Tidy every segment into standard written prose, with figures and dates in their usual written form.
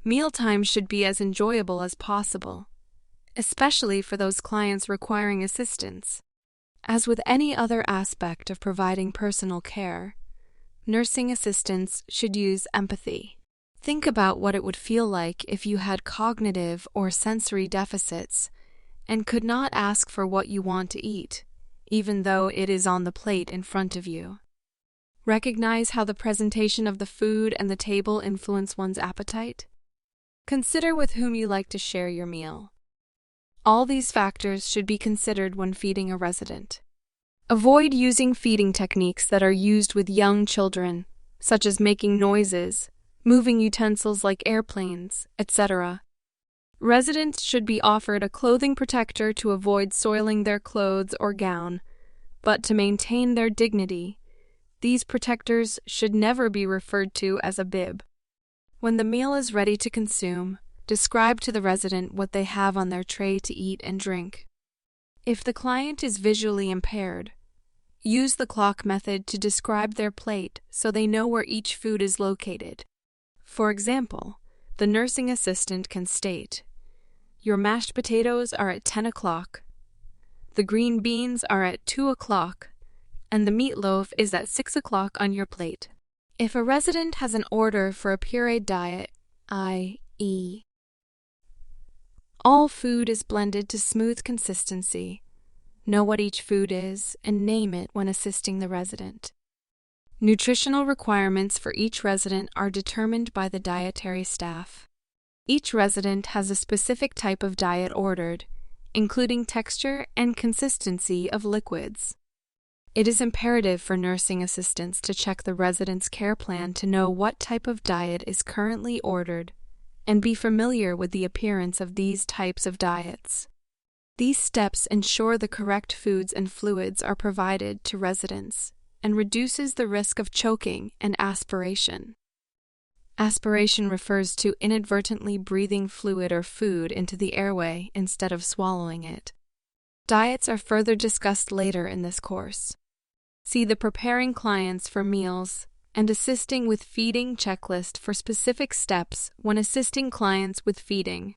Mealtime should be as enjoyable as possible, especially for those clients requiring assistance. As with any other aspect of providing personal care, nursing assistants should use empathy. Think about what it would feel like if you had cognitive or sensory deficits and could not ask for what you want to eat, even though it is on the plate in front of you. Recognize how the presentation of the food and the table influence one's appetite. Consider with whom you like to share your meal. All these factors should be considered when feeding a resident. Avoid using feeding techniques that are used with young children, such as making noises, moving utensils like airplanes, etc. Residents should be offered a clothing protector to avoid soiling their clothes or gown, but to maintain their dignity, these protectors should never be referred to as a bib. When the meal is ready to consume, describe to the resident what they have on their tray to eat and drink. If the client is visually impaired, use the clock method to describe their plate so they know where each food is located. For example, the nursing assistant can state, "Your mashed potatoes are at 10 o'clock, the green beans are at 2 o'clock, and the meatloaf is at 6 o'clock on your plate." If a resident has an order for a pureed diet, i.e., all food is blended to smooth consistency, know what each food is and name it when assisting the resident. Nutritional requirements for each resident are determined by the dietary staff. Each resident has a specific type of diet ordered, including texture and consistency of liquids. It is imperative for nursing assistants to check the resident's care plan to know what type of diet is currently ordered and be familiar with the appearance of these types of diets. These steps ensure the correct foods and fluids are provided to residents and reduces the risk of choking and aspiration. Aspiration refers to inadvertently breathing fluid or food into the airway instead of swallowing it. Diets are further discussed later in this course. See the Preparing Clients for Meals and Assisting with Feeding checklist for specific steps when assisting clients with feeding.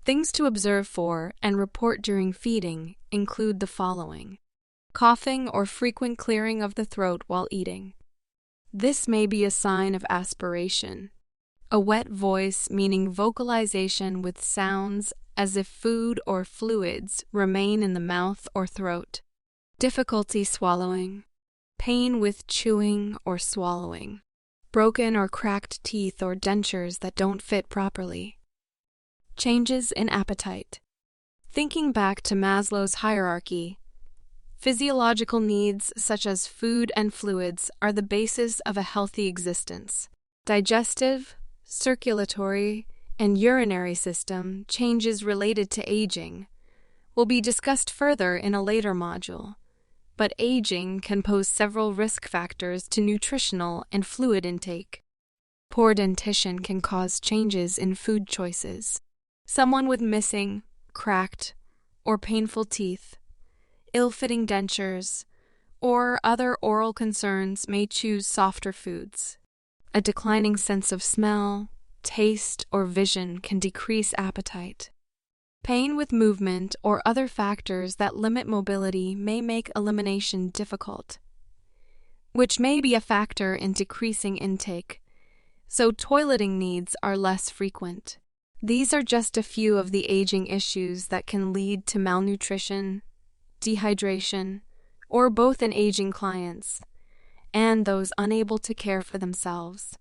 Things to observe for and report during feeding include the following: coughing or frequent clearing of the throat while eating. This may be a sign of aspiration. A wet voice, meaning vocalization with sounds as if food or fluids remain in the mouth or throat. Difficulty swallowing. Pain with chewing or swallowing. Broken or cracked teeth or dentures that don't fit properly. Changes in appetite. Thinking back to Maslow's hierarchy, physiological needs such as food and fluids are the basis of a healthy existence. Digestive, circulatory, and urinary system changes related to aging will be discussed further in a later module, but aging can pose several risk factors to nutritional and fluid intake. Poor dentition can cause changes in food choices. Someone with missing, cracked, or painful teeth, ill-fitting dentures, or other oral concerns may choose softer foods. A declining sense of smell, taste, or vision can decrease appetite. Pain with movement or other factors that limit mobility may make elimination difficult, which may be a factor in decreasing intake, so toileting needs are less frequent. These are just a few of the aging issues that can lead to malnutrition, dehydration, or both in aging clients and those unable to care for themselves.